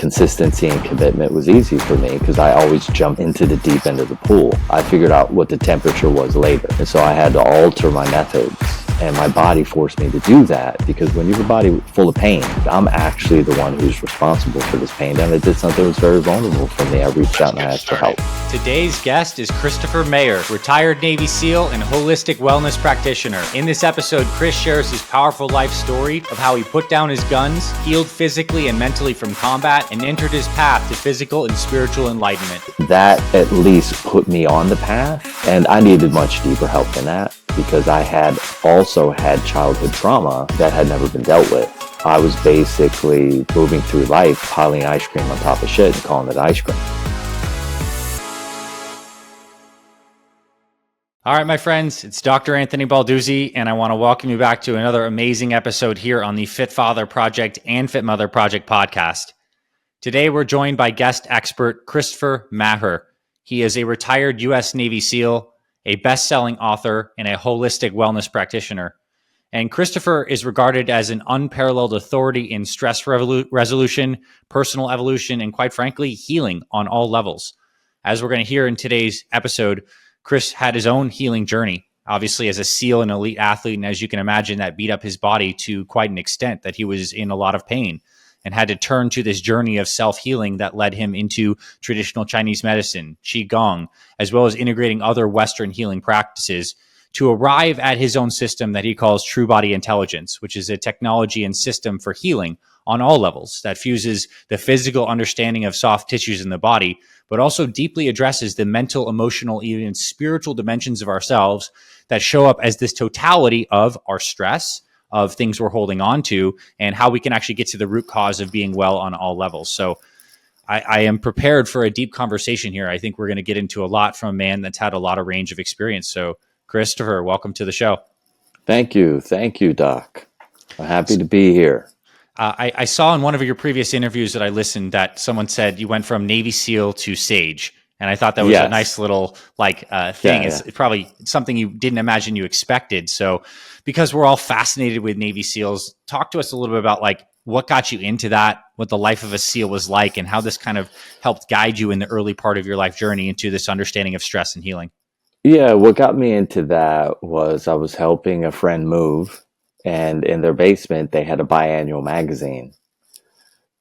consistency and commitment was easy for me because I always jumped into the deep end of the pool. I figured out what the temperature was later. And so I had to alter my methods. And my body forced me to do that because when you have a body full of pain, I'm actually the one who's responsible for this pain. And I did something that was very vulnerable for me. I reached out and I asked for help. Today's guest is Christopher Maher, retired Navy SEAL and holistic wellness practitioner. In this episode, Chris shares his powerful life story of how he put down his guns, healed physically and mentally from combat, and entered his path to physical and spiritual enlightenment. That at least put me on the path, and I needed much deeper help than that because I had also had childhood trauma that had never been dealt with. I was basically moving through life, piling ice cream on top of shit and calling it ice cream. All right, my friends, it's Dr. Anthony Balduzzi, and I want to welcome you back to another amazing episode here on the Fit Father Project and Fit Mother Project podcast. Today, we're joined by guest expert Christopher Maher. He is a retired U.S. Navy SEAL, a best-selling author, and a holistic wellness practitioner. And Christopher is regarded as an unparalleled authority in stress resolution, personal evolution, and quite frankly, healing on all levels. As we're going to hear in today's episode, Chris had his own healing journey, obviously as a SEAL and elite athlete. And as you can imagine, that beat up his body to quite an extent that he was in a lot of pain and had to turn to this journey of self-healing that led him into traditional Chinese medicine, Qigong, as well as integrating other Western healing practices to arrive at his own system that he calls True Body Intelligence, which is a technology and system for healing on all levels that fuses the physical understanding of soft tissues in the body, but also deeply addresses the mental, emotional, even spiritual dimensions of ourselves that show up as this totality of our stress, of things we're holding on to, and how we can actually get to the root cause of being well on all levels. So I am prepared for a deep conversation here. I think we're going to get into a lot from a man that's had a lot of range of experience. So Christopher, welcome to the show. Thank you. Thank you, Doc. I'm happy to be here. I saw in one of your previous interviews that I listened that someone said you went from Navy SEAL to sage. And I thought that was a nice little thing. Yeah. It's probably something you didn't imagine you expected. So because we're all fascinated with Navy SEALs, talk to us a little bit about what got you into that, what the life of a SEAL was like, and how this kind of helped guide you in the early part of your life journey into this understanding of stress and healing. Yeah, what got me into that was I was helping a friend move, and in their basement, they had a biannual magazine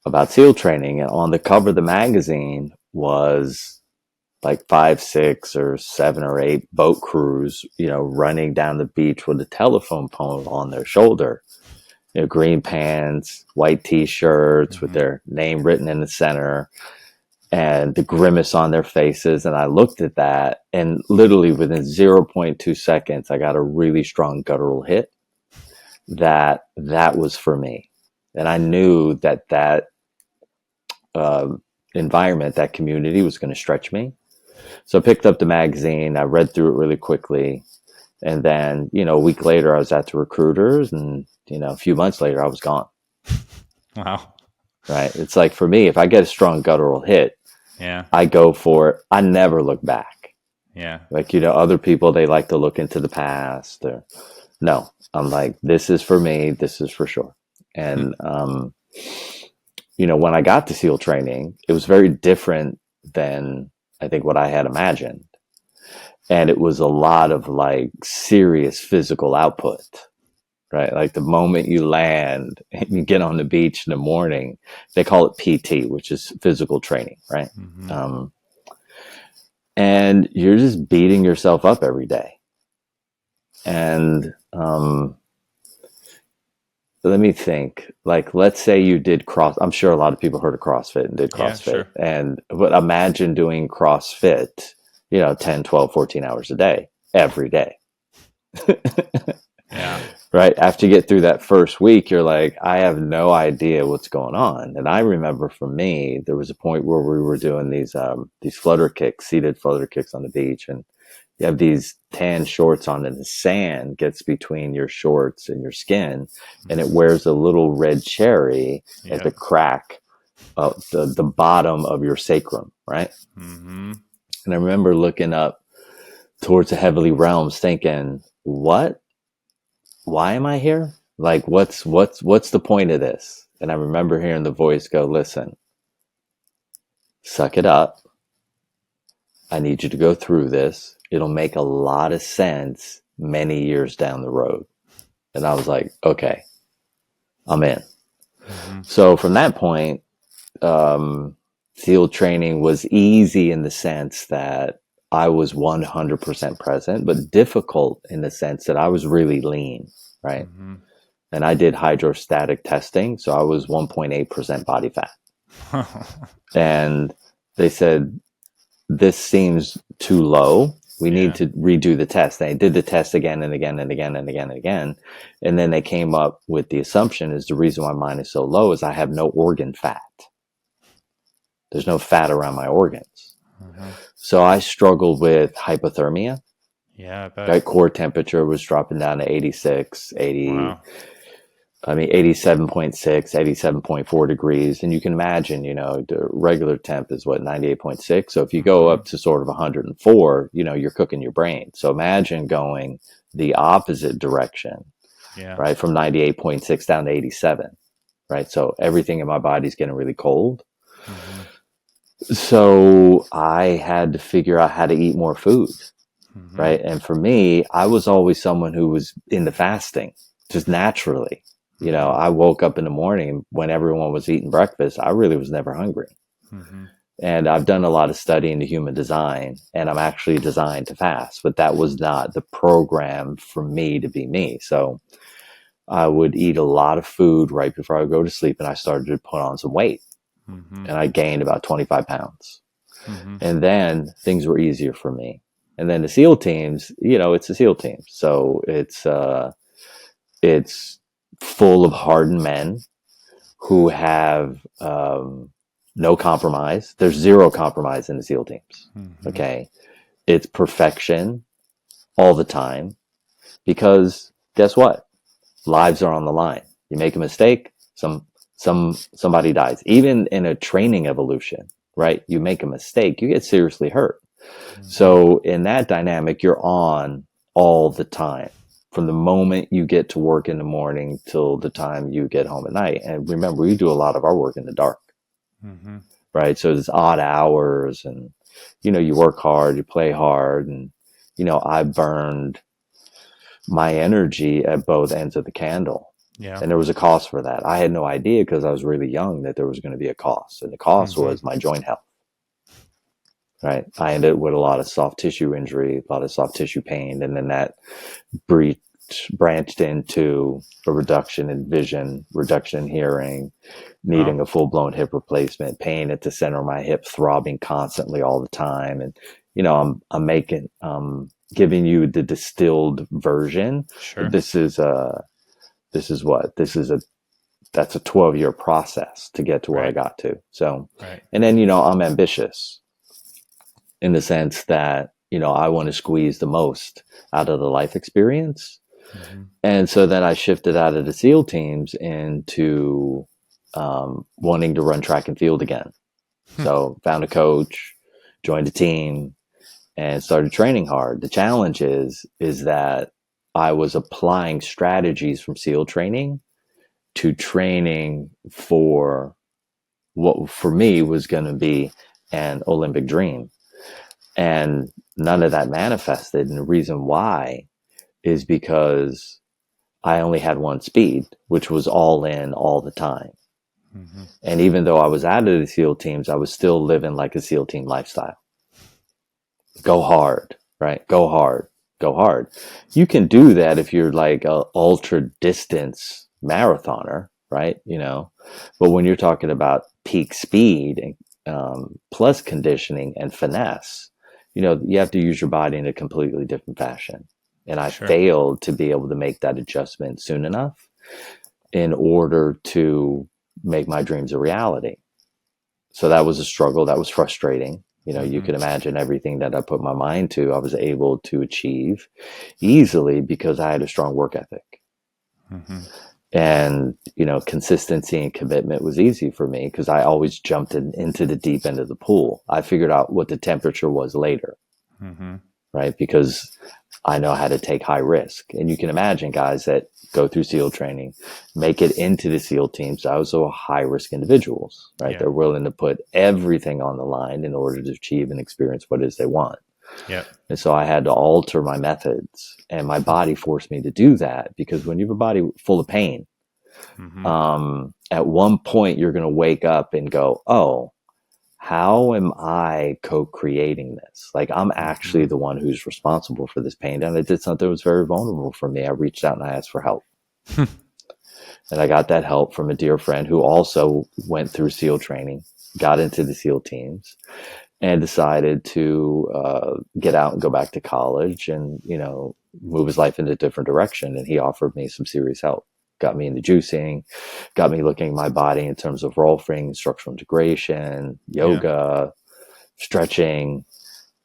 about SEAL training. And on the cover of the magazine was 5, 6, or 7 or 8 boat crews, running down the beach with a telephone pole on their shoulder. Green pants, white t-shirts with their name written in the center, and the grimace on their faces. And I looked at that, and literally within 0.2 seconds, I got a really strong guttural hit that was for me. And I knew that environment, that community was going to stretch me. So I picked up the magazine, I read through it really quickly. And then, a week later, I was at the recruiters, and, a few months later, I was gone. Wow. Right. It's like, for me, if I get a strong guttural hit, yeah, I go for it. I never look back. Yeah. Other people, they like to look into the past. No, I'm like, this is for me. This is for sure. And, when I got to SEAL training, it was very different than I think what I had imagined. And it was a lot of serious physical output, right? The moment you land and you get on the beach in the morning, they call it PT, which is physical training, right? Mm-hmm. And you're just beating yourself up every day. And let me think. Let's say you did I'm sure a lot of people heard of CrossFit and did CrossFit. Yeah, sure. But imagine doing CrossFit, 10, 12, 14 hours a day, every day. Yeah. Right. After you get through that first week, you're like, I have no idea what's going on. And I remember for me, there was a point where we were doing these flutter kicks, seated flutter kicks on the beach. And you have these tan shorts on, and the sand gets between your shorts and your skin, and it wears a little red cherry at the crack of the bottom of your sacrum, right? Mm-hmm. And I remember looking up towards the heavenly realms thinking, what? Why am I here? What's the point of this? And I remember hearing the voice go, listen, suck it up. I need you to go through this. It'll make a lot of sense many years down the road. And I was like, okay, I'm in. Mm-hmm. So from that point, SEAL training was easy in the sense that I was 100% present, but difficult in the sense that I was really lean, right? Mm-hmm. And I did hydrostatic testing, so I was 1.8% body fat. And they said, this seems too low. We need to redo the test. They did the test again and again and again and again and again. And then they came up with the assumption is the reason why mine is so low is I have no organ fat. There's no fat around my organs. Mm-hmm. So I struggled with hypothermia. Yeah, I bet. Right? Core temperature was dropping down to 86, 80, Wow. 87.6, 87.4 degrees. And you can imagine, the regular temp is 98.6. So if you go up to sort of 104, you're cooking your brain. So imagine going the opposite direction, right? From 98.6 down to 87, right? So everything in my body's getting really cold. Mm-hmm. So I had to figure out how to eat more food, right? And for me, I was always someone who was into fasting just naturally. I woke up in the morning when everyone was eating breakfast. I really was never hungry. Mm-hmm. And I've done a lot of study into human design, and I'm actually designed to fast, but that was not the program for me to be me. So I would eat a lot of food right before I would go to sleep, and I started to put on some weight. Mm-hmm. And I gained about 25 pounds. Mm-hmm. And then things were easier for me. And then the SEAL teams, it's a SEAL team. So it's full of hardened men who have no compromise. There's zero compromise in the SEAL teams. Mm-hmm. Okay. It's perfection all the time because guess what? Lives are on the line. You make a mistake, somebody dies. Even in a training evolution, right? You make a mistake, you get seriously hurt. Mm-hmm. So in that dynamic, you're on all the time. From the moment you get to work in the morning till the time you get home at night. And remember, we do a lot of our work in the dark, mm-hmm. right? So it's odd hours and, you work hard, you play hard. And, I burned my energy at both ends of the candle. Yeah. And there was a cost for that. I had no idea because I was really young that there was going to be a cost. And the cost mm-hmm. was my joint health. Right. I ended up with a lot of soft tissue injury, a lot of soft tissue pain. And then that branched into a reduction in vision, reduction in hearing, needing a full-blown hip replacement, pain at the center of my hip, throbbing constantly all the time. And, I'm giving you the distilled version. Sure. That's a 12-year process to get to where I got to. So, and then, I'm ambitious in the sense that, I want to squeeze the most out of the life experience. Mm-hmm. And so then I shifted out of the SEAL teams into wanting to run track and field again. So found a coach, joined a team, and started training hard. The challenge is that I was applying strategies from SEAL training to training for what for me was going to be an Olympic dream. And none of that manifested. And the reason why is because I only had one speed, which was all in all the time. Mm-hmm. And even though I was out of the SEAL teams, I was still living like a SEAL team lifestyle. Go hard, right? Go hard, go hard. You can do that if you're like a ultra distance marathoner, right? But when you're talking about peak speed and plus conditioning and finesse, you have to use your body in a completely different fashion. And I failed to be able to make that adjustment soon enough in order to make my dreams a reality. So that was a struggle. That was frustrating. Mm-hmm. You can imagine everything that I put my mind to, I was able to achieve easily because I had a strong work ethic. Mm-hmm. And, consistency and commitment was easy for me because I always jumped into the deep end of the pool. I figured out what the temperature was later, mm-hmm. right? Because I know how to take high risk. And you can imagine, guys, that go through SEAL training, make it into the SEAL teams. I was also high risk individuals, right? Yeah. They're willing to put everything on the line in order to achieve and experience what it is they want. Yeah. And so I had to alter my methods, and my body forced me to do that, because when you have a body full of pain, at one point you're going to wake up and go, oh, how am I co-creating this? Like, I'm actually the one who's responsible for this pain. And I did something that was very vulnerable for me. I reached out and I asked for help. And I got that help from a dear friend who also went through SEAL training, got into the SEAL teams, and decided to get out and go back to college and, move his life in a different direction. And he offered me some serious help. Got me into juicing, got me looking at my body in terms of rolfing, structural integration, yoga, stretching.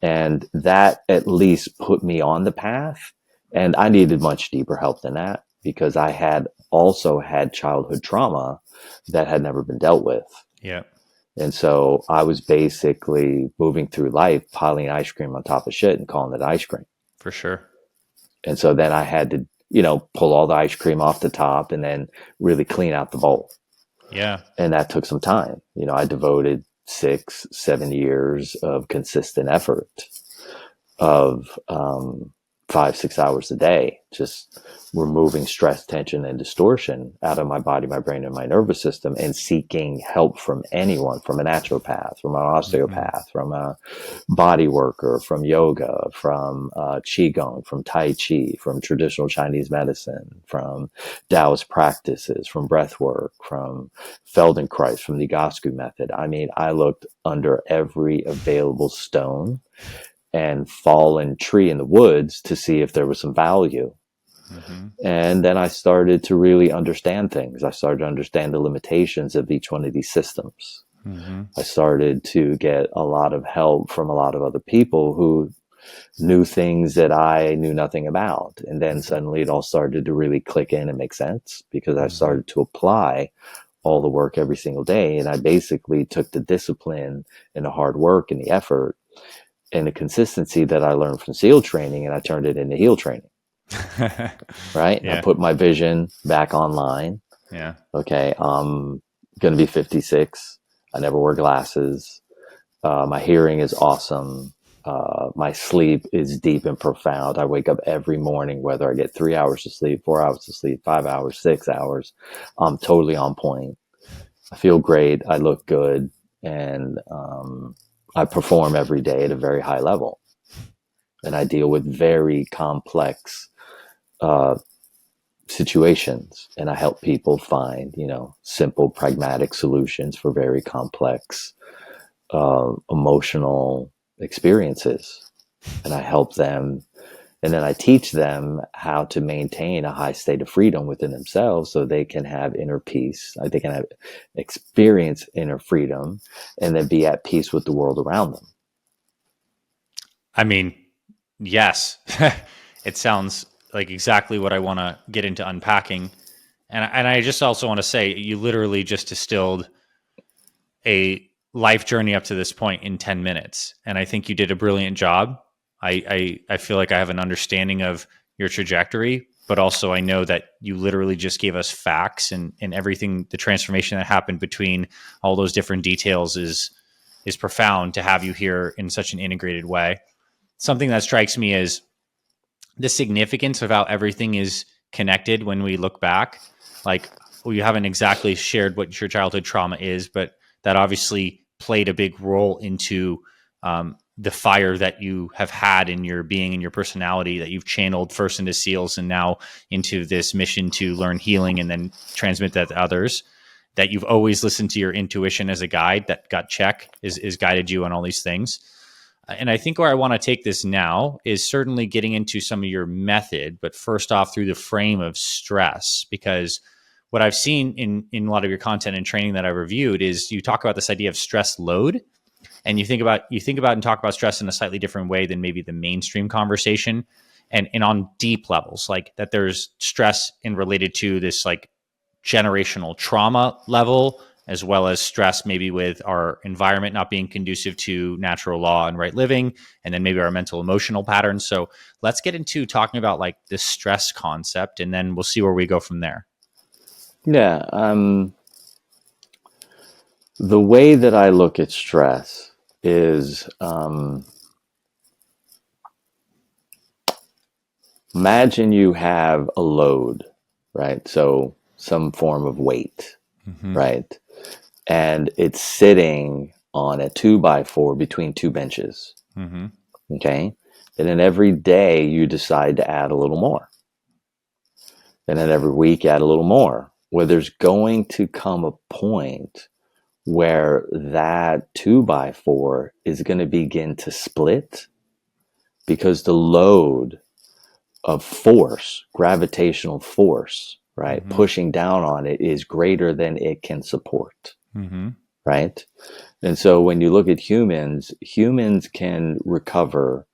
And that at least put me on the path. And I needed much deeper help than that, because I had also had childhood trauma that had never been dealt with. Yeah. And so I was basically moving through life, piling ice cream on top of shit and calling it ice cream. For sure. And so then I had to, pull all the ice cream off the top and then really clean out the bowl. Yeah. And that took some time. I devoted 6-7 years of consistent effort of 5-6 hours a day, just removing stress, tension, and distortion out of my body, my brain, and my nervous system, and seeking help from anyone, from a naturopath, from an osteopath, from a body worker, from yoga, from qigong, from tai chi, from traditional Chinese medicine, from Taoist practices, from breath work, from Feldenkrais, from the Egoscue method. I mean, I looked under every available stone and fallen tree in the woods to see if there was some value. And then I started to really understand things. I started to understand the limitations of each one of these systems. I started to get a lot of help from a lot of other people who knew things that I knew nothing about. And then suddenly it all started to really click in and make sense, because I started to apply all the work every single day. And I basically took the discipline and the hard work and the effort and the consistency that I learned from SEAL training, and I turned it into HEAL training. Right? Yeah. I put my vision back online. Yeah. Okay. I'm going to be 56. I never wear glasses. My hearing is awesome. My sleep is deep and profound. I wake up every morning, whether I get 3 hours of sleep, 4 hours of sleep, 5 hours, 6 hours, I'm totally on point. I feel great. I look good. And, I perform every day at a very high level, and I deal with very complex situations, and I help people find, simple, pragmatic solutions for very complex emotional experiences. And I help them, and then I teach them how to maintain a high state of freedom within themselves, so they can have inner peace. They can experience inner freedom, and then be at peace with the world around them. I mean, yes, it sounds like exactly what I want to get into unpacking. And I just also want to say, you literally just distilled a life journey up to this point in 10 minutes. And I think you did a brilliant job. I feel like I have an understanding of your trajectory, but also I know that you literally just gave us facts, and everything, the transformation that happened between all those different details is profound to have you here in such an integrated way. Something that strikes me is the significance of how everything is connected when we look back. Like, well, you haven't exactly shared what your childhood trauma is, but that obviously played a big role into the fire that you have had in your being and your personality, that you've channeled first into SEALs and now into this mission to learn healing and then transmit that to others. That you've always listened to your intuition as a guide, that gut check is guided you on all these things. And I think where I want to take this now is certainly getting into some of your method, but first off through the frame of stress, because what I've seen in a lot of your content and training that I've reviewed is you talk about this idea of stress load, and you think about and talk about stress in a slightly different way than maybe the mainstream conversation, and on deep levels, like that there's stress in related to this like generational trauma level, as well as stress maybe with our environment not being conducive to natural law and right living, and then maybe our mental emotional patterns. So let's get into talking about like the stress concept, and then we'll see where we go from there. Yeah. The way that I look at stress is imagine you have a load, right? So some form of weight, right? And it's sitting on a 2x4 between two benches. Okay. And then every day you decide to add a little more. And then every week add a little more. Well, there's going to come a point where that 2x4 is going to begin to split because the load of force, gravitational force, right, pushing down on it is greater than it can support, right? And so when you look at humans, humans can recover,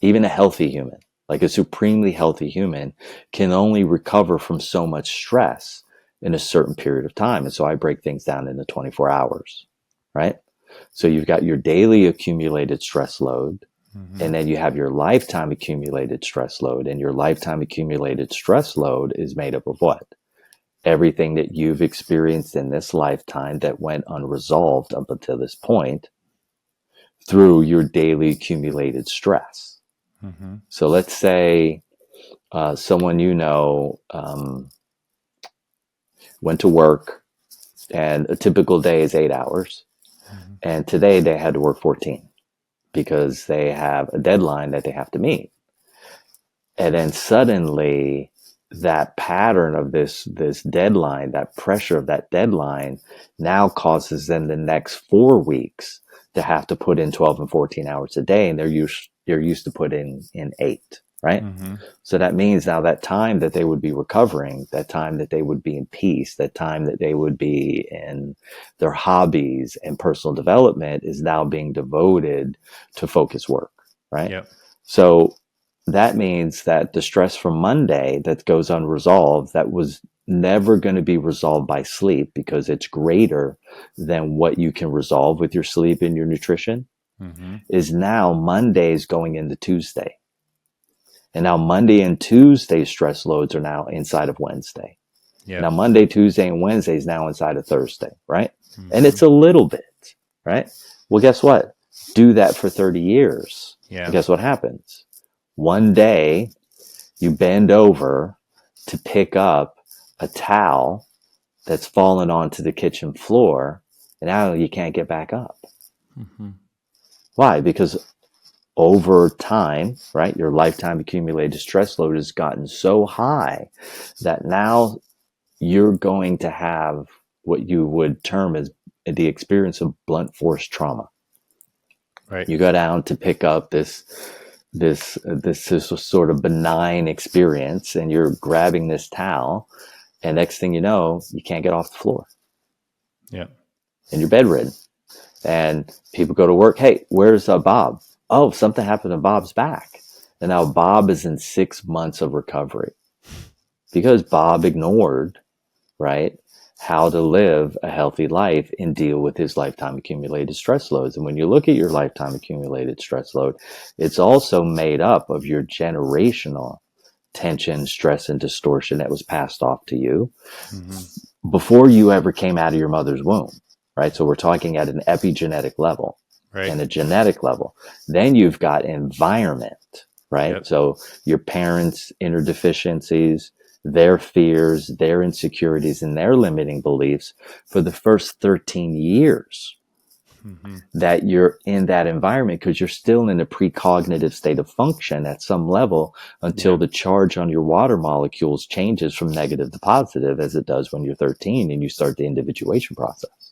even a healthy human, like a supremely healthy human, can only recover from so much stress in a certain period of time. And so I break things down into 24 hours, right? So you've got your daily accumulated stress load, and then you have your lifetime accumulated stress load. And your lifetime accumulated stress load is made up of what? Everything that you've experienced in this lifetime that went unresolved up until this point through your daily accumulated stress. So let's say someone you know went to work, and a typical day is 8 hours. And today they had to work 14 because they have a deadline that they have to meet. And then suddenly that pattern of this deadline, that pressure of that deadline now causes them the next 4 weeks to have to put in 12 and 14 hours a day. And they're used to put in 8, right? So that means now that time that they would be recovering, that time that they would be in peace, that time that they would be in their hobbies and personal development is now being devoted to focus work, right? Yep. So that means that the stress from Monday that goes unresolved, that was never going to be resolved by sleep because it's greater than what you can resolve with your sleep and your nutrition, is now Monday's going into Tuesday. And now Monday and Tuesday stress loads are now inside of Wednesday. Yep. Now Monday, Tuesday, and Wednesday is now inside of Thursday, right? And it's a little bit, right? Well, guess what? Do that for 30 years. Yeah. And guess what happens? One day you bend over to pick up a towel that's fallen onto the kitchen floor, and now you can't get back up. Why? Because over time, right, your lifetime accumulated stress load has gotten so high that now you're going to have what you would term as the experience of blunt force trauma. Right. You go down to pick up this sort of benign experience, and you're grabbing this towel, and next thing you know, you can't get off the floor. Yeah. And you're bedridden. And people go to work. Hey, where's Bob? Oh, something happened to Bob's back. And now Bob is in 6 months of recovery because Bob ignored, right, how to live a healthy life and deal with his lifetime accumulated stress loads. And when you look at your lifetime accumulated stress load, it's also made up of your generational tension, stress, and distortion that was passed off to you before you ever came out of your mother's womb, right? So we're talking at an epigenetic level. Right. And a genetic level. Then you've got environment, right? Yep. So your parents' inner deficiencies, their fears, their insecurities, and their limiting beliefs for the first 13 years that you're in that environment, because you're still in a precognitive state of function at some level until the charge on your water molecules changes from negative to positive, as it does when you're 13 and you start the individuation process.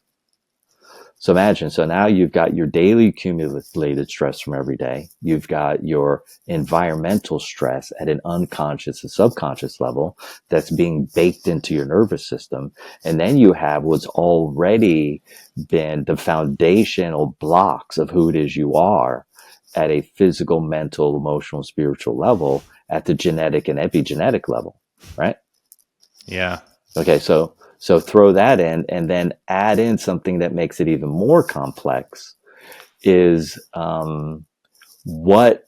So imagine, so now you've got your daily accumulated stress from every day. You've got your environmental stress at an unconscious and subconscious level that's being baked into your nervous system. And then you have what's already been the foundational blocks of who it is you are at a physical, mental, emotional, spiritual level at the genetic and epigenetic level, right? Yeah. Okay, so So throw that in, and then add in something that makes it even more complex is what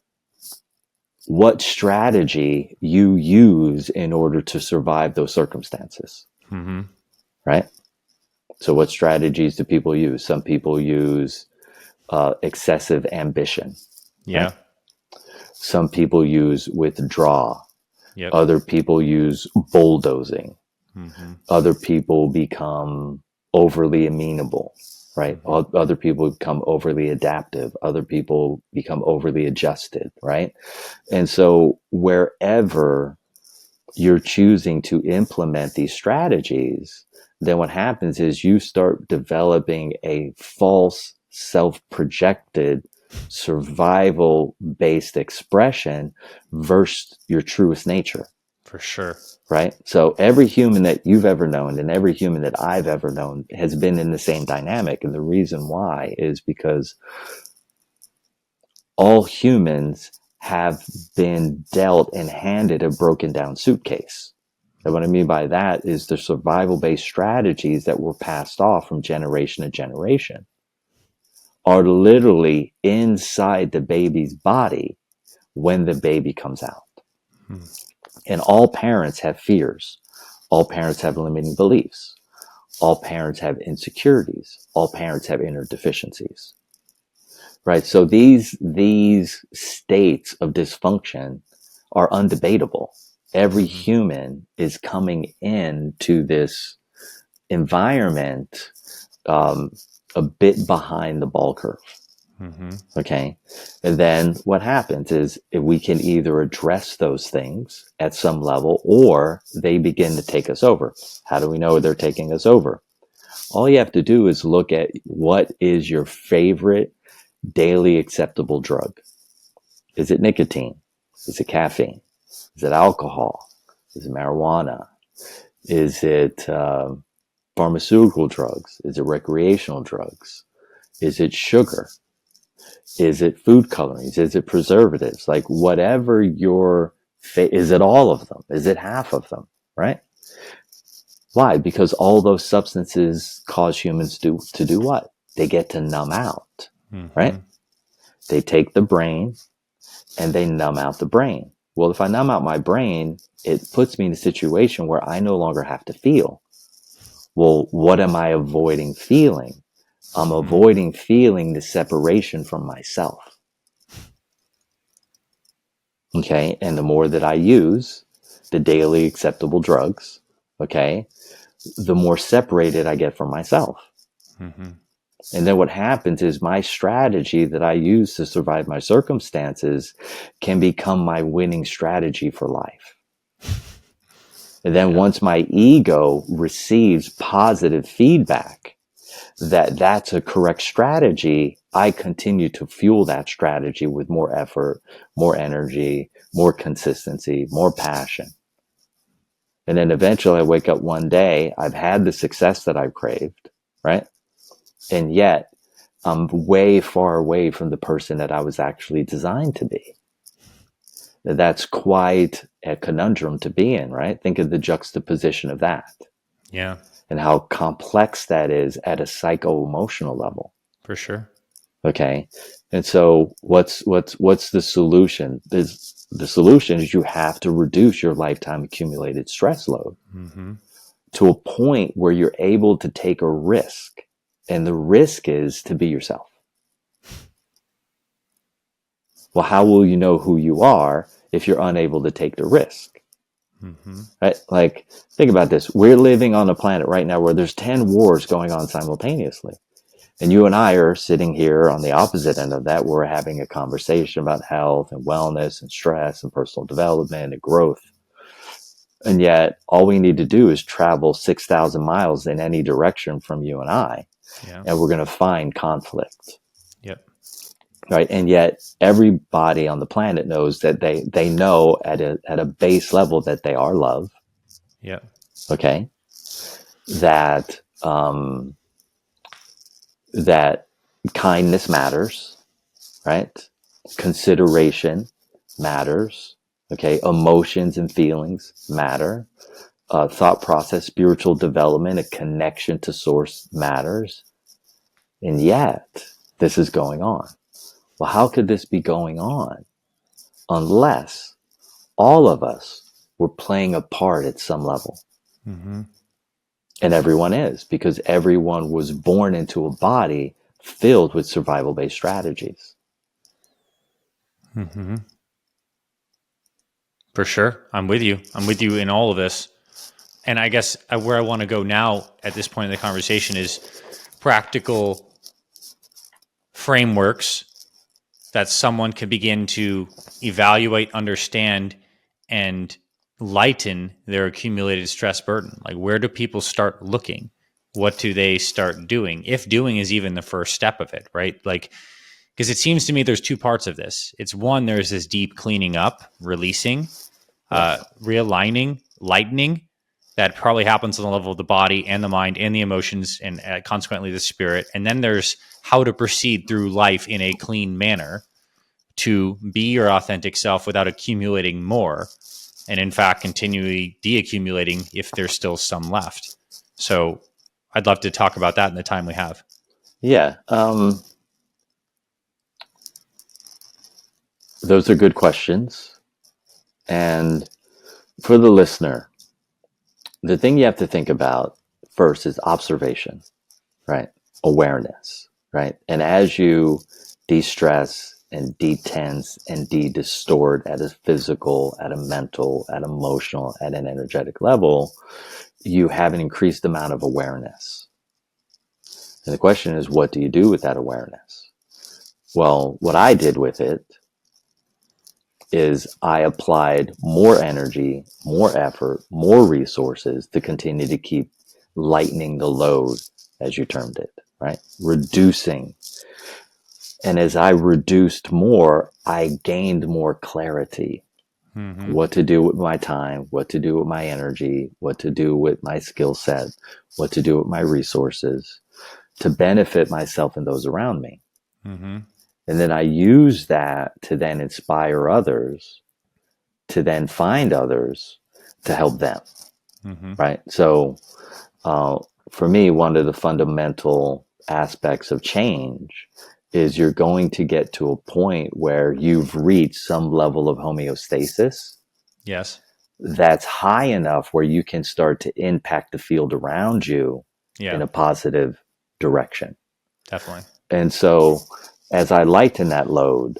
strategy you use in order to survive those circumstances, Mm-hmm. right? So what strategies do people use? Some people use excessive ambition, Yeah. right? Some people use withdraw. Yep. Other people use bulldozing. Mm-hmm. Other people become overly amenable, right? Mm-hmm. Other people become overly adaptive. Other people become overly adjusted, right? And so wherever you're choosing to implement these strategies, then what happens is you start developing a false self-projected survival based expression versus your truest nature. For sure. Right? So every human that you've ever known and every human that I've ever known has been in the same dynamic. And the reason why is because all humans have been dealt and handed a broken down suitcase. And what I mean by that is the survival based strategies that were passed off from generation to generation are literally inside the baby's body when the baby comes out. Mm-hmm. And all parents have fears. All parents have limiting beliefs. All parents have insecurities. All parents have inner deficiencies. Right? So these states of dysfunction are undebatable. Every Mm-hmm. human is coming into this environment a bit behind the ball curve. Mm-hmm. Okay. And then what happens is if we can either address those things at some level or they begin to take us over. How do we know they're taking us over? All you have to do is look at what is your favorite daily acceptable drug. Is it nicotine? Is it caffeine? Is it alcohol? Is it marijuana? Is it pharmaceutical drugs? Is it recreational drugs? Is it sugar? Is it food colorings? Is it preservatives? Like whatever is it all of them? Is it half of them? Right? Why? Because all those substances cause humans to do what? They get to numb out, Mm-hmm. right? They take the brain and they numb out the brain. Well, if I numb out my brain, it puts me in a situation where I no longer have to feel. Well, what am I avoiding feeling? I'm avoiding feeling the separation from myself. Okay. And the more that I use the daily acceptable drugs, okay, the more separated I get from myself. Mm-hmm. And then what happens is my strategy that I use to survive my circumstances can become my winning strategy for life. And then once my ego receives positive feedback that that's a correct strategy, I continue to fuel that strategy with more effort, more energy, more consistency, more passion. And then eventually I wake up one day, I've had the success that I've craved, right? And yet I'm way far away from the person that I was actually designed to be. That's quite a conundrum to be in, right? Think of the juxtaposition of that. Yeah. And how complex that is at a psycho-emotional level. For sure. Okay. And so what's the solution? The solution is you have to reduce your lifetime accumulated stress load to a point where you're able to take a risk. And the risk is to be yourself. Well, how will you know who you are if you're unable to take the risk? Right? Like, think about this. We're living on a planet right now where there's 10 wars going on simultaneously. And you and I are sitting here on the opposite end of that. We're having a conversation about health and wellness and stress and personal development and growth. And yet all we need to do is travel 6,000 miles in any direction from you and I, and we're going to find conflict. Yep. Right. And yet everybody on the planet knows that they know at a base level that they are love. Yep. Okay. That, that kindness matters, right? Consideration matters. Okay. Emotions and feelings matter. thought process, spiritual development, a connection to source matters. And yet, this is going on. Well, how could this be going on unless all of us were playing a part at some level? Mm-hmm. And everyone is, because everyone was born into a body filled with survival-based strategies. Mm-hmm. For sure. I'm with you. I'm with you in all of this. And I guess where I want to go now at this point in the conversation is practical frameworks that someone can begin to evaluate, understand, and lighten their accumulated stress burden. Like, where do people start looking? What do they start doing? If doing is even the first step of it, right? Like, because it seems to me there's two parts of this. It's one, there's this deep cleaning up, releasing, Yes. realigning, lightening that probably happens on the level of the body and the mind and the emotions and consequently the spirit. And then there's how to proceed through life in a clean manner to be your authentic self without accumulating more, and in fact continually deaccumulating if there's still some left. So I'd love to talk about that in the time we have. Yeah. Those are good questions. And for the listener, the thing you have to think about first is observation, right? Awareness, right? And as you de-stress and de-tense and de-distort at a physical, at a mental, at emotional, at an energetic level, you have an increased amount of awareness. And the question is, what do you do with that awareness? Well, what I did with it is I applied more energy, more effort, more resources to continue to keep lightening the load, as you termed it, right? Reducing. And as I reduced more, I gained more clarity. Mm-hmm. What to do with my time, what to do with my energy, what to do with my skill set, what to do with my resources to benefit myself and those around me. Mm-hmm. And then I use that to then inspire others, to then find others to help them. Mm-hmm. Right. So for me, one of the fundamental aspects of change is you're going to get to a point where you've reached some level of homeostasis Yes. that's high enough where you can start to impact the field around you Yeah, in a positive direction. definitely. And so as I lighten that load,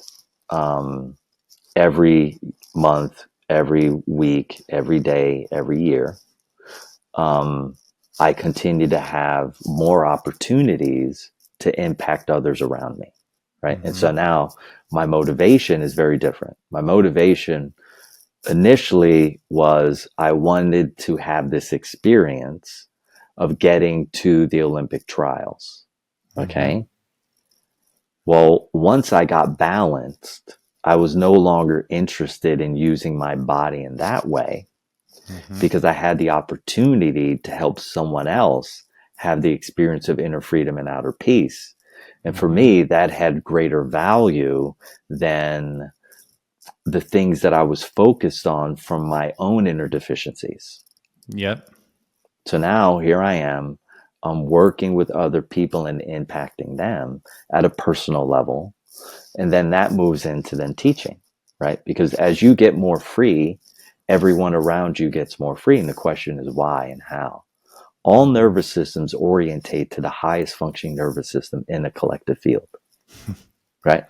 every month, every week, every day, every year, I continue to have more opportunities to impact others around me. Right. And Mm-hmm. so now my motivation is very different. My motivation initially was I wanted to have this experience of getting to the Olympic trials. Mm-hmm. Okay. Well, once I got balanced, I was no longer interested in using my body in that way Mm-hmm. because I had the opportunity to help someone else have the experience of inner freedom and outer peace. And for Mm-hmm. me, that had greater value than the things that I was focused on from my own inner deficiencies. Yep. So now here I am, I'm working with other people and impacting them at a personal level. And then that moves into then teaching, right? Because as you get more free, everyone around you gets more free. And the question is why and how. All nervous systems orientate to the highest functioning nervous system in a collective field, right?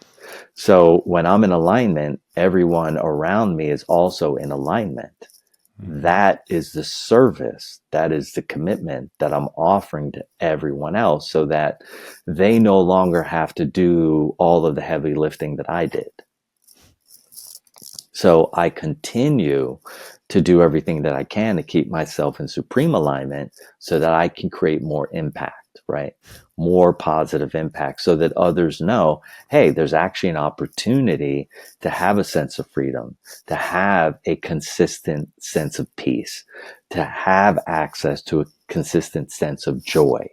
So when I'm in alignment, everyone around me is also in alignment. Mm-hmm. That is the service, that is the commitment that I'm offering to everyone else so that they no longer have to do all of the heavy lifting that I did. So I continue to do everything that I can to keep myself in supreme alignment so that I can create more impact, right? More positive impact so that others know, hey, there's actually an opportunity to have a sense of freedom, to have a consistent sense of peace, to have access to a consistent sense of joy,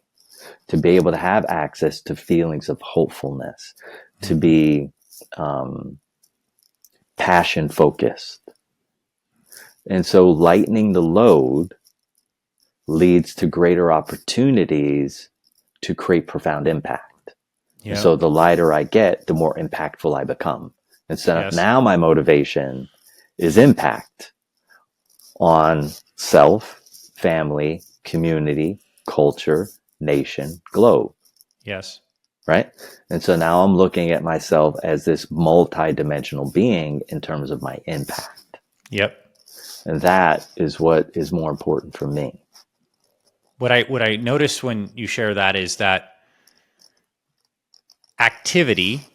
to be able to have access to feelings of hopefulness, to be passion focused. And so lightening the load leads to greater opportunities to create profound impact. And Yeah. so the lighter I get, the more impactful I become. And so Yes. now my motivation is impact on self, family, community, culture, nation, globe, Yes. right? And so now I'm looking at myself as this multi-dimensional being in terms of my impact. Yep. And that is what is more important for me. What I notice when you share that is that activity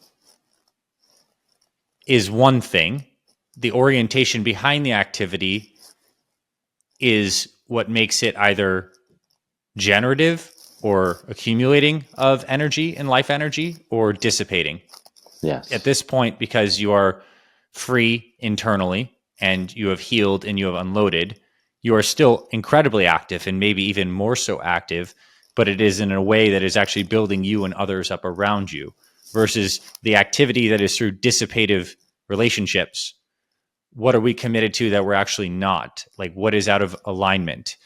is one thing. The orientation behind the activity is what makes it either generative or accumulating of energy and life energy, or dissipating. At Yes. this point, because you are free internally and you have healed and you have unloaded, you are still incredibly active and maybe even more so active, but it is in a way that is actually building you and others up around you, versus the activity that is through dissipative relationships. What are we committed to that we're actually not? Like, what is out of alignment?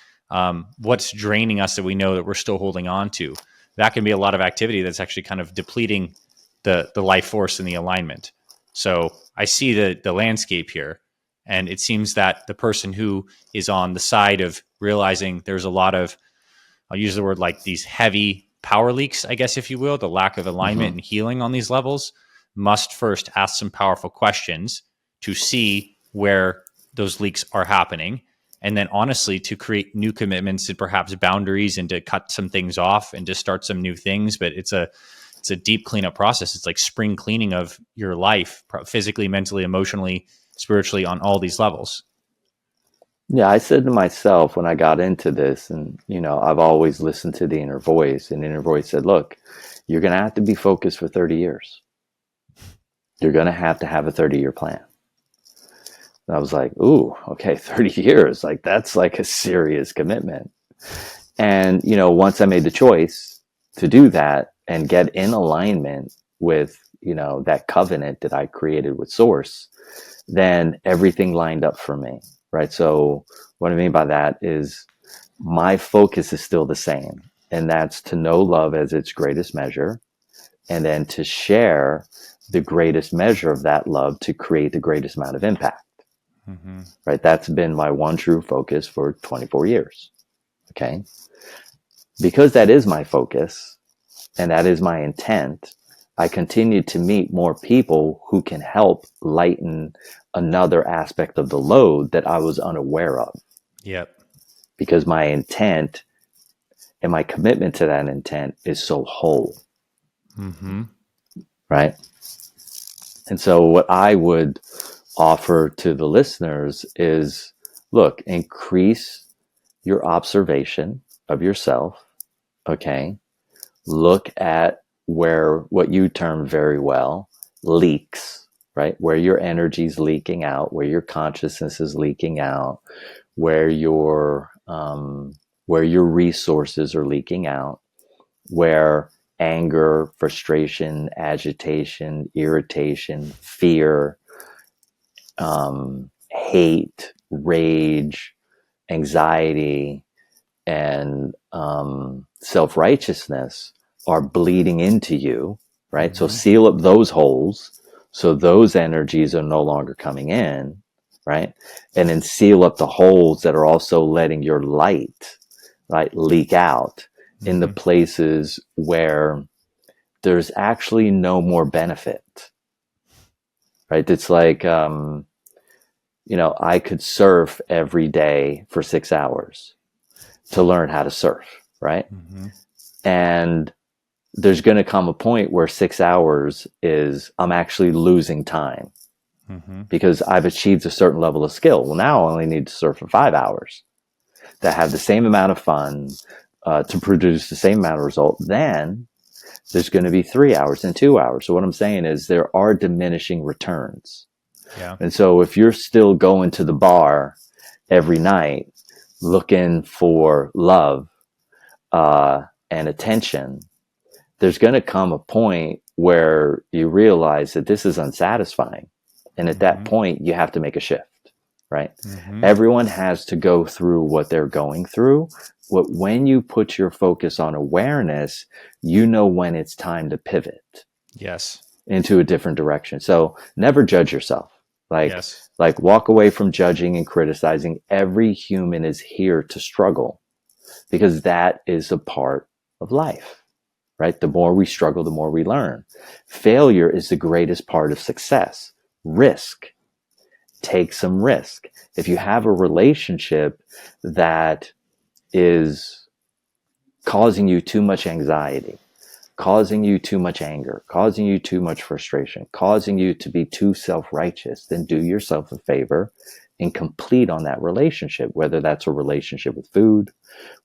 What's draining us that we know that we're still holding on to? That can be a lot of activity that's actually kind of depleting the life force and the alignment. So I see the landscape here, and it seems that the person who is on the side of realizing there's a lot of, I'll use the word like these heavy power leaks, I guess, if you will, the lack of alignment Mm-hmm. and healing on these levels, must first ask some powerful questions to see where those leaks are happening. And then honestly, to create new commitments and perhaps boundaries, and to cut some things off and to start some new things. But it's a deep cleanup process. It's like spring cleaning of your life, physically, mentally, emotionally, spiritually, on all these levels. Yeah, I said to myself when I got into this, and I've always listened to the inner voice, and the inner voice said, look, you're going to have to be focused for 30 years. You're going to have a 30-year plan. And I was like, ooh, okay, 30 years. Like, that's like a serious commitment. And, once I made the choice to do that and get in alignment with, that covenant that I created with Source, then everything lined up for me, right? So what I mean by that is my focus is still the same, and that's to know love as its greatest measure, and then to share the greatest measure of that love to create the greatest amount of impact, Mm-hmm. right? That's been my one true focus for 24 years, okay? Because that is my focus and that is my intent, I continue to meet more people who can help lighten another aspect of the load that I was unaware of. Yep. Because my intent and my commitment to that intent is so whole. Mm-hmm. Right. And so what I would offer to the listeners is, look, increase your observation of yourself. Okay. Look at where what you term very well leaks, right? Where your energy's leaking out, where your consciousness is leaking out, where your resources are leaking out, where anger, frustration, agitation, irritation, fear, hate, rage, anxiety, and self-righteousness are bleeding into you, right? So Mm-hmm. seal up those holes so those energies are no longer coming in, right? And then seal up the holes that are also letting your light, right, leak out in the Mm-hmm. places where there's actually no more benefit, right? It's like, I could surf every day for 6 hours to learn how to surf, right? Mm-hmm. And there's going to come a point where 6 hours is I'm actually losing time Mm-hmm. because I've achieved a certain level of skill. Well, now I only need to surf for 5 hours to have the same amount of fun, to produce the same amount of result. Then there's going to be 3 hours and 2 hours. So what I'm saying is there are diminishing returns. Yeah. And so if you're still going to the bar every night looking for love, and attention, there's going to come a point where you realize that this is unsatisfying. And at that Mm-hmm. point, you have to make a shift. right? Mm-hmm. Everyone has to go through what they're going through. When you put your focus on awareness, you know when it's time to pivot Yes. into a different direction. So never judge yourself. Yes. Like walk away from judging and criticizing. Every human is here to struggle because that is a part of life, right? The more we struggle, the more we learn. Failure is the greatest part of success. Risk. Take some risk. If you have a relationship that is causing you too much anxiety, causing you too much anger, causing you too much frustration, causing you to be too self-righteous, then do yourself a favor and complete on that relationship, whether that's a relationship with food,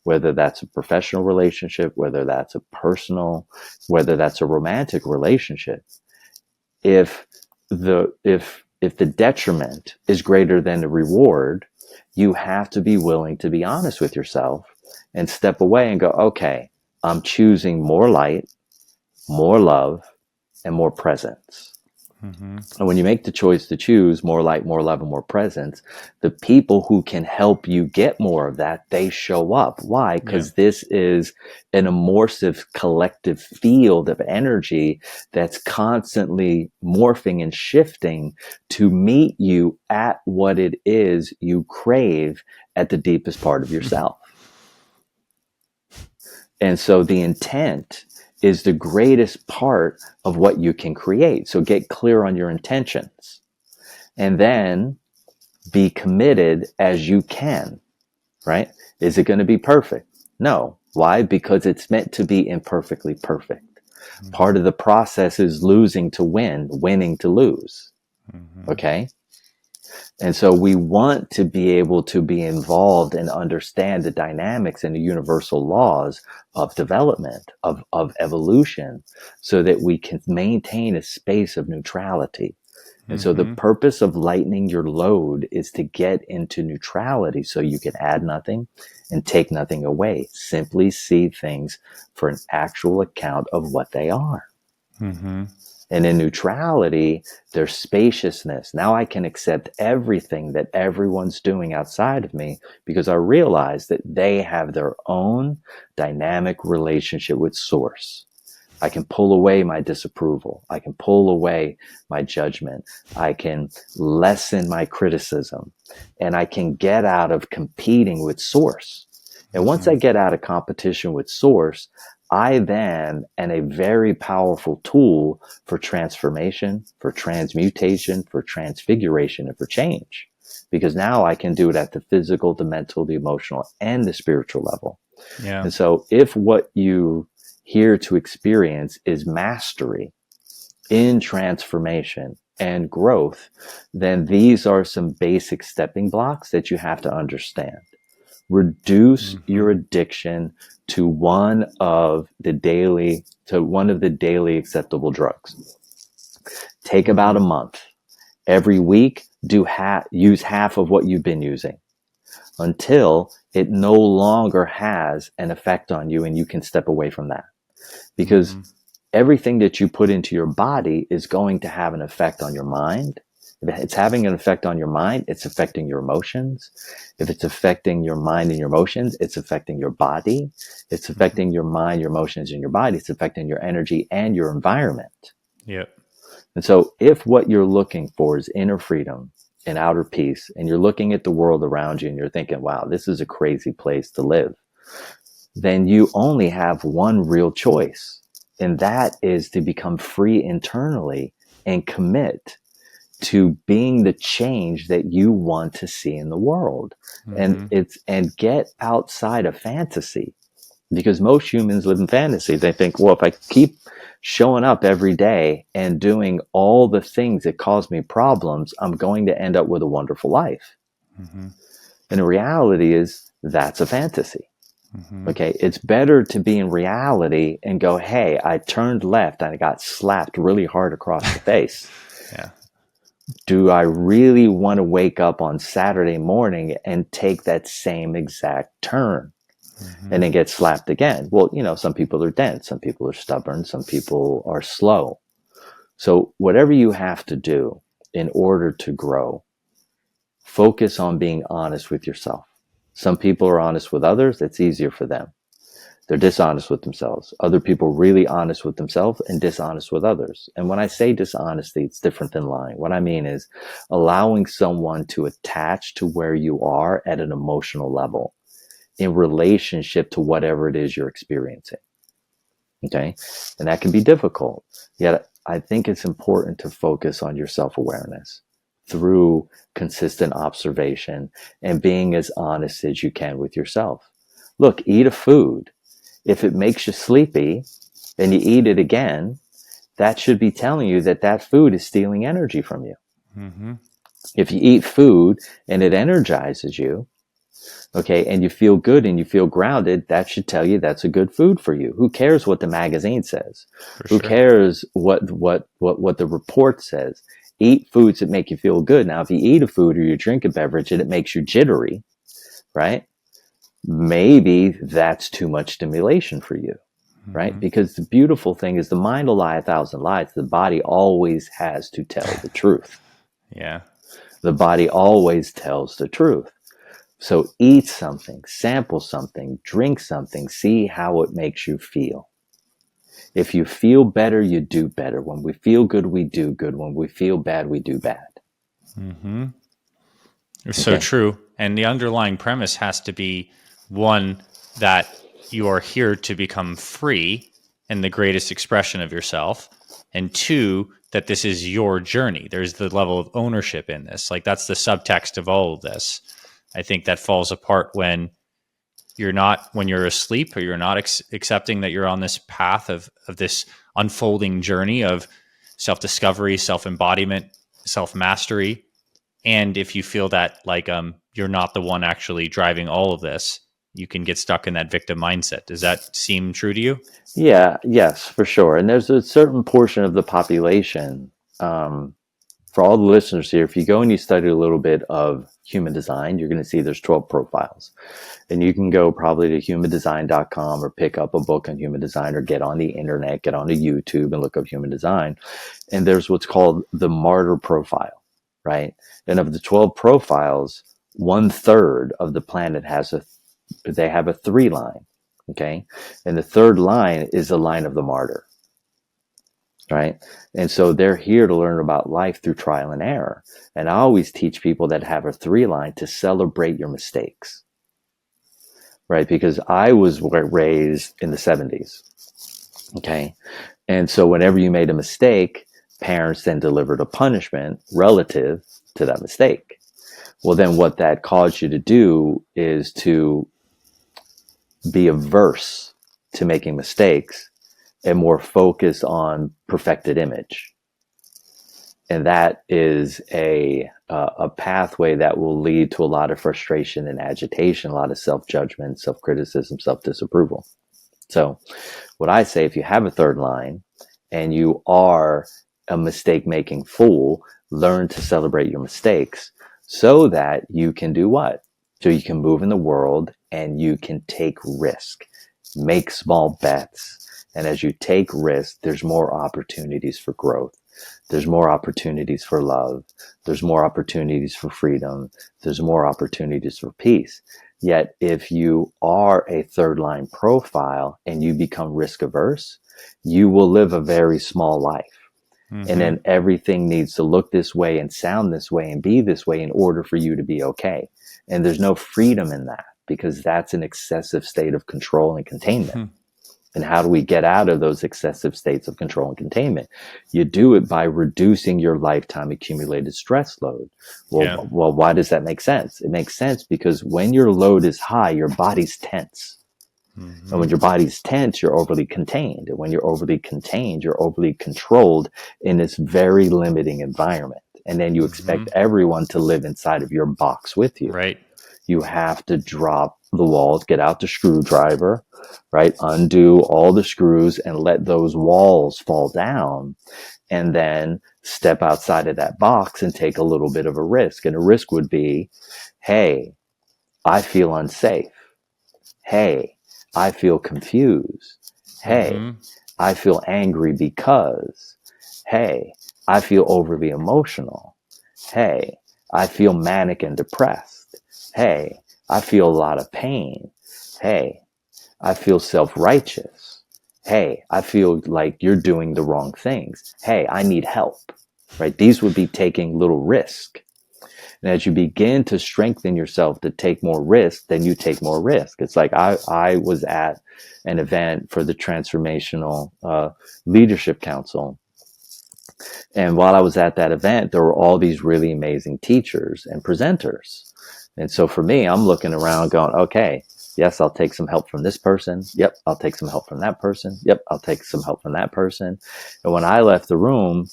whether that's a professional relationship, whether that's a personal, whether that's a romantic relationship. If the detriment is greater than the reward, you have to be willing to be honest with yourself and step away and go, okay, I'm choosing more light, more love, and more presence. Mm-hmm. And when you make the choice to choose more light, more love, and more presence, the people who can help you get more of that, they show up. Why? Because this is an immersive collective field of energy that's constantly morphing and shifting to meet you at what it is you crave at the deepest part of yourself. And so the intent is the greatest part of what you can create. So get clear on your intentions and then be committed as you can, right? Is it going to be perfect? No. Why? Because it's meant to be imperfectly perfect. Mm-hmm. Part of the process is losing to win, winning to lose. Mm-hmm. Okay. And so we want to be able to be involved and understand the dynamics and the universal laws of development, of evolution, so that we can maintain a space of neutrality. And so the purpose of lightening your load is to get into neutrality so you can add nothing and take nothing away. Simply see things for an actual account of what they are. Mm-hmm. And in neutrality, there's spaciousness. Now I can accept everything that everyone's doing outside of me because I realize that they have their own dynamic relationship with source. I can pull away my disapproval. I can pull away my judgment. I can lessen my criticism, and I can get out of competing with source. And once I get out of competition with source, I then am a very powerful tool for transformation, for transmutation, for transfiguration, and for change. Because now I can do it at the physical, the mental, the emotional, and the spiritual level. Yeah. And so if what you here to experience is mastery in transformation and growth, then these are some basic stepping blocks that you have to understand. Reduce your addiction to one of the daily acceptable drugs. Take about a month. Every week, use half of what you've been using until it no longer has an effect on you and you can step away from that. Because everything that you put into your body is going to have an effect on your mind. If it's having an effect on your mind, it's affecting your emotions. If it's affecting your mind and your emotions, it's affecting your body. It's affecting your mind, your emotions, and your body. It's affecting your energy and your environment. Yep. And so if what you're looking for is inner freedom and outer peace, and you're looking at the world around you and you're thinking, wow, this is a crazy place to live, then you only have one real choice. And that is to become free internally and commit to being the change that you want to see in the world. And get outside of fantasy, because most humans live in fantasy. They think, well, if I keep showing up every day and doing all the things that cause me problems, I'm going to end up with a wonderful life. And the reality is that's a fantasy. Okay. It's better to be in reality and go, hey, I turned left and I got slapped really hard across the face. Yeah. Do I really want to wake up on Saturday morning and take that same exact turn and then get slapped again? Well, some people are dense, some people are stubborn, some people are slow. So whatever you have to do in order to grow, Focus on being honest with yourself. Some people are honest with others. It's easier for them. They're dishonest with themselves. Other people are really honest with themselves and dishonest with others. And when I say dishonesty, it's different than lying. What I mean is allowing someone to attach to where you are at an emotional level in relationship to whatever it is you're experiencing. Okay. And that can be difficult. Yet I think it's important to focus on your self-awareness through consistent observation and being as honest as you can with yourself. Look, eat a food. If it makes you sleepy and you eat it again, that should be telling you that that food is stealing energy from you. Mm-hmm. If you eat food and it energizes you, okay, and you feel good and you feel grounded, that should tell you that's a good food for you. Who cares what the magazine says? Who cares what the report says? Eat foods that make you feel good. Now, if you eat a food or you drink a beverage and it makes you jittery, right? Maybe that's too much stimulation for you, right? Mm-hmm. Because the beautiful thing is the mind will lie 1,000 lies. The body always has to tell the truth. Yeah. The body always tells the truth. So eat something, sample something, drink something, see how it makes you feel. If you feel better, you do better. When we feel good, we do good. When we feel bad, we do bad. Mm-hmm. It's so true. And the underlying premise has to be one, that you are here to become free and the greatest expression of yourself. And two, that this is your journey. There's the level of ownership in this. Like that's the subtext of all of this. I think that falls apart when you're asleep or you're not accepting that you're on this path of this unfolding journey of self-discovery, self-embodiment, self-mastery. And if you feel that like you're not the one actually driving all of this, you can get stuck in that victim mindset. Does that seem true to you? Yeah, yes, for sure. And there's a certain portion of the population, for all the listeners here, if you go and you study a little bit of human design, you're going to see there's 12 profiles. And you can go probably to humandesign.com or pick up a book on human design or get on the internet, get onto YouTube and look up human design. And there's what's called the martyr profile, right? And of the 12 profiles, 1/3 of the planet they have a 3 line. Okay. And the 3rd line is the line of the martyr. Right. And so they're here to learn about life through trial and error. And I always teach people that have a 3 line to celebrate your mistakes. Right. Because I was raised in the 70s. Okay. And so whenever you made a mistake, parents then delivered a punishment relative to that mistake. Well, then what that caused you to do is to be averse to making mistakes and more focused on perfected image. And that is a pathway that will lead to a lot of frustration and agitation, a lot of self-judgment, self-criticism, self-disapproval. So what I say, if you have a 3rd line and you are a mistake-making fool, learn to celebrate your mistakes so that you can do what? So you can move in the world and you can take risk, make small bets. And as you take risks, there's more opportunities for growth. There's more opportunities for love. There's more opportunities for freedom. There's more opportunities for peace. Yet if you are a 3rd line profile and you become risk averse, you will live a very small life. Mm-hmm. And then everything needs to look this way and sound this way and be this way in order for you to be okay. And there's no freedom in that because that's an excessive state of control and containment. Mm-hmm. And how do we get out of those excessive states of control and containment? You do it by reducing your lifetime accumulated stress load. Well, why does that make sense? It makes sense because when your load is high, your body's tense. Mm-hmm. And when your body's tense, you're overly contained. And when you're overly contained, you're overly controlled in this very limiting environment. And then you expect everyone to live inside of your box with you. Right. You have to drop the walls, get out the screwdriver, right? Undo all the screws and let those walls fall down. And then step outside of that box and take a little bit of a risk. And a risk would be, hey, I feel unsafe. Hey, I feel confused. Hey, I feel angry because. Hey, I feel overly emotional. Hey, I feel manic and depressed. Hey, I feel a lot of pain. Hey, I feel self-righteous. Hey, I feel like you're doing the wrong things. Hey, I need help, right? These would be taking little risk. And as you begin to strengthen yourself to take more risk, then you take more risk. It's like I was at an event for the Transformational Leadership Council. And while I was at that event, there were all these really amazing teachers and presenters. And so for me, I'm looking around going, okay, yes, I'll take some help from this person. Yep, I'll take some help from that person. Yep, I'll take some help from that person. And when I left the room,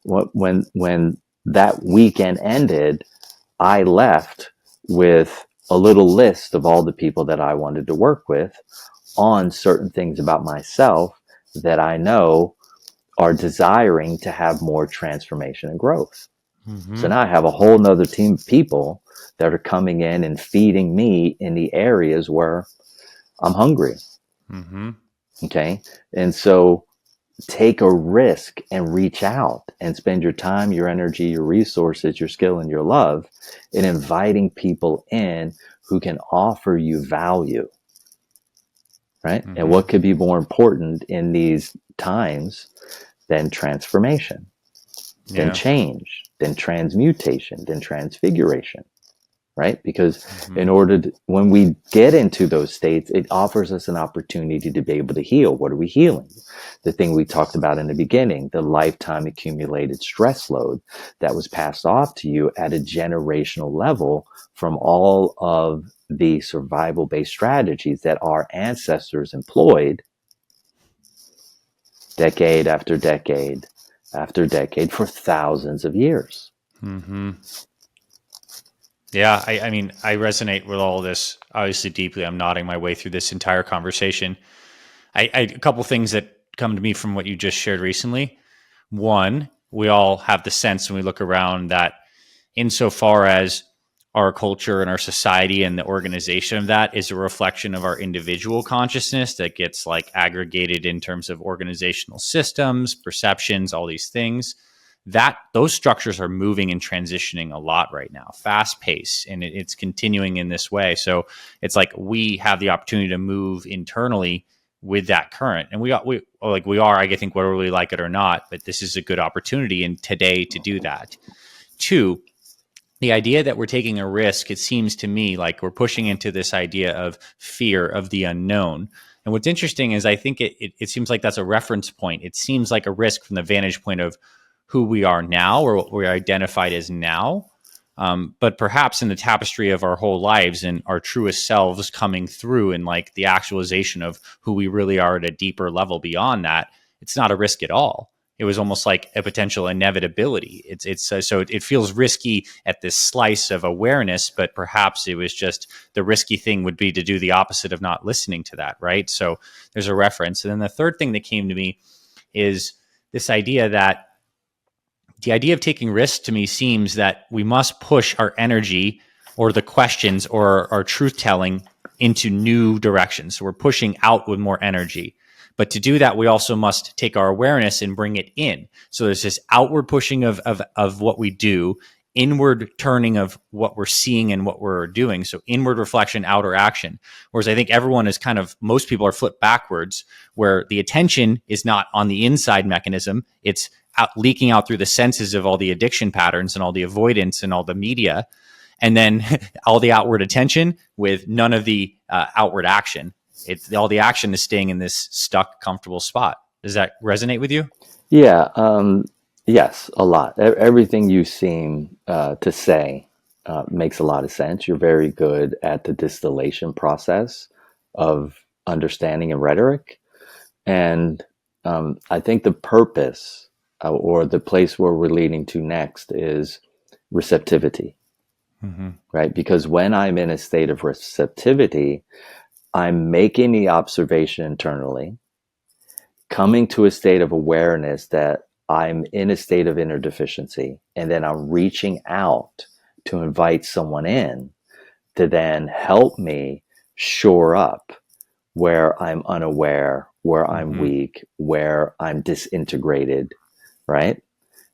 when that weekend ended, I left with a little list of all the people that I wanted to work with on certain things about myself that I know are desiring to have more transformation and growth. So now I have a whole nother team of people that are coming in and feeding me in the areas where I'm hungry. Okay. And so take a risk and reach out and spend your time, your energy, your resources, your skill, and your love in inviting people in who can offer you value. Right. And what could be more important in these times than transformation, than change, than transmutation, than transfiguration? Right? Because in order to, when we get into those states, it offers us an opportunity to be able to heal. What are we healing? The thing we talked about in the beginning, the lifetime accumulated stress load that was passed off to you at a generational level from all of the survival-based strategies that our ancestors employed decade after decade after decade for thousands of years. Yeah, I mean, I resonate with all this obviously deeply. I'm nodding my way through this entire conversation. A couple things that come to me from what you just shared recently. One, we all have the sense when we look around that insofar as our culture and our society and the organization of that is a reflection of our individual consciousness that gets like aggregated in terms of organizational systems, perceptions, all these things, that those structures are moving and transitioning a lot right now, fast pace, and it's continuing in this way. So it's like we have the opportunity to move internally with that current, and we are, I think, whether we like it or not, but this is a good opportunity in today to do that. Two, the idea that we're taking a risk, it seems to me like we're pushing into this idea of fear of the unknown. And what's interesting is I think it seems like that's a reference point. It seems like a risk from the vantage point of who we are now or what we're identified as now. But perhaps in the tapestry of our whole lives and our truest selves coming through and like the actualization of who we really are at a deeper level beyond that, it's not a risk at all. It was almost like a potential inevitability. So it feels risky at this slice of awareness, but perhaps it was just the risky thing would be to do the opposite of not listening to that, right? So there's a reference. And then the third thing that came to me is this idea that the idea of taking risks to me seems that we must push our energy or the questions or our truth telling into new directions. So we're pushing out with more energy. But to do that, we also must take our awareness and bring it in. So there's this outward pushing of what we do, inward turning of what we're seeing and what we're doing. So inward reflection, outer action. Whereas I think everyone is most people are flipped backwards, where the attention is not on the inside mechanism. It's leaking out through the senses of all the addiction patterns and all the avoidance and all the media. And then all the outward attention with none of the outward action. All the action is staying in this stuck, comfortable spot. Does that resonate with you? Yeah. Yes, a lot. Everything you seem to say makes a lot of sense. You're very good at the distillation process of understanding and rhetoric. And I think the purpose or the place where we're leading to next is receptivity, right? Because when I'm in a state of receptivity, I'm making the observation internally, coming to a state of awareness that I'm in a state of inner deficiency, and then I'm reaching out to invite someone in to then help me shore up where I'm unaware, where I'm weak, where I'm disintegrated, right?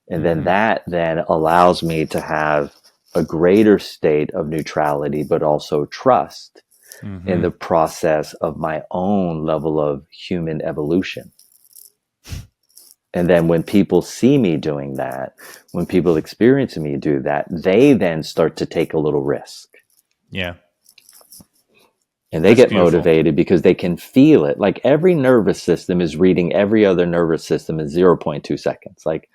And then that then allows me to have a greater state of neutrality, but also trust in the process of my own level of human evolution. And then when people see me doing that, when people experience me do that, they then start to take a little risk. Yeah. And they get motivated because they can feel it. Like every nervous system is reading every other nervous system in 0.2 seconds. Like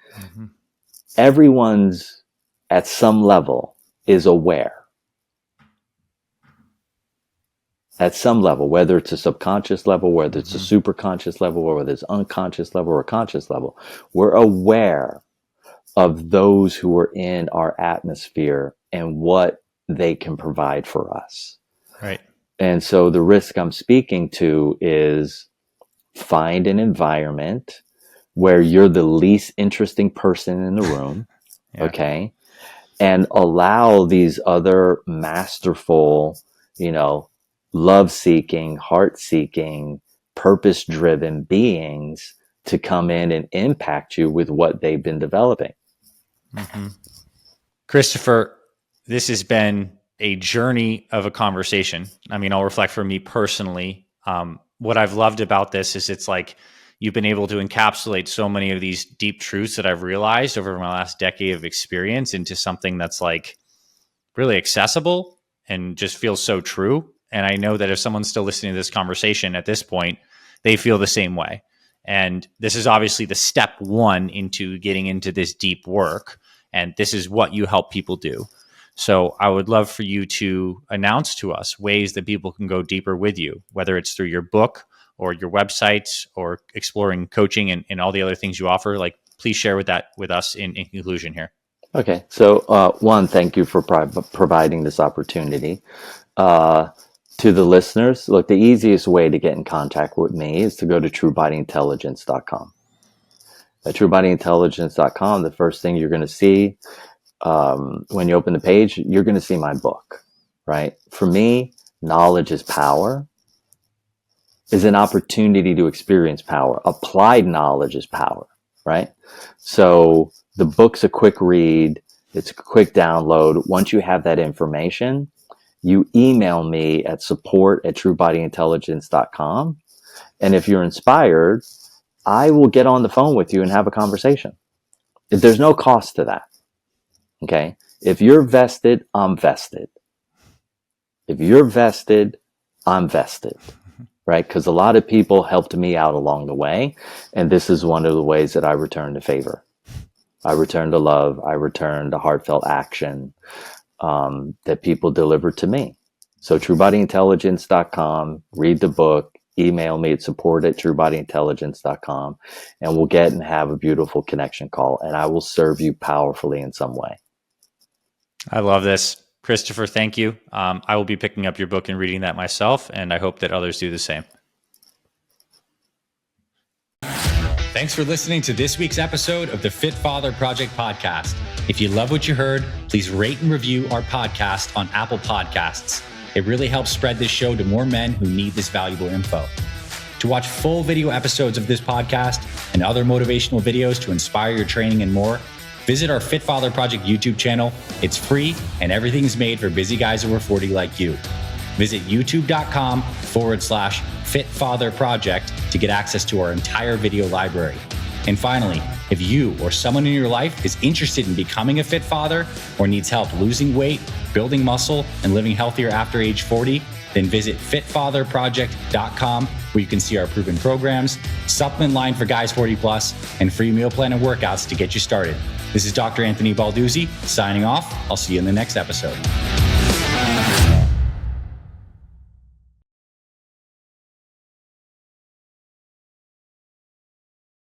everyone's at some level is aware. At some level, whether it's a subconscious level, whether it's a superconscious level, or whether it's unconscious level or conscious level, we're aware of those who are in our atmosphere and what they can provide for us. Right. And so the risk I'm speaking to is find an environment where you're the least interesting person in the room, okay? And allow these other masterful, love-seeking, heart-seeking, purpose-driven beings to come in and impact you with what they've been developing. Christopher, this has been a journey of a conversation. I mean, I'll reflect for me personally. What I've loved about this is it's like you've been able to encapsulate so many of these deep truths that I've realized over my last decade of experience into something that's like really accessible and just feels so true. And I know that if someone's still listening to this conversation at this point, they feel the same way. And this is obviously the step one into getting into this deep work. And this is what you help people do. So I would love for you to announce to us ways that people can go deeper with you, whether it's through your book or your websites or exploring coaching and all the other things you offer. Like, please share with us in conclusion here. Okay. So one, thank you for providing this opportunity. To the listeners, look, the easiest way to get in contact with me is to go to truebodyintelligence.com. At truebodyintelligence.com, the first thing you're going to see when you open the page, you're going to see my book, right? For me, knowledge is power, is an opportunity to experience power. Applied knowledge is power, right? So the book's a quick read. It's a quick download. Once you have that information, you email me at support@truebodyintelligence.com. And if you're inspired, I will get on the phone with you and have a conversation. There's no cost to that. Okay. If you're vested, I'm vested. If you're vested, I'm vested. Right? Because a lot of people helped me out along the way. And this is one of the ways that I return the favor. I return the love. I return the heartfelt action that people deliver to me. So truebodyintelligence.com, read the book, email me at support@truebodyintelligence.com, and we'll get and have a beautiful connection call. And I will serve you powerfully in some way. I love this. Christopher, thank you. I will be picking up your book and reading that myself, and I hope that others do the same. Thanks for listening to this week's episode of the Fit Father Project podcast. If you love what you heard, please rate and review our podcast on Apple Podcasts. It really helps spread this show to more men who need this valuable info. To watch full video episodes of this podcast and other motivational videos to inspire your training and more, visit our Fit Father Project YouTube channel. It's free and everything's made for busy guys over 40 like you. Visit youtube.com/Fit Father Project to get access to our entire video library. And finally, if you or someone in your life is interested in becoming a fit father or needs help losing weight, building muscle, and living healthier after age 40, then visit fitfatherproject.com, where you can see our proven programs, supplement line for guys 40 plus, and free meal plan and workouts to get you started. This is Dr. Anthony Balduzzi signing off. I'll see you in the next episode.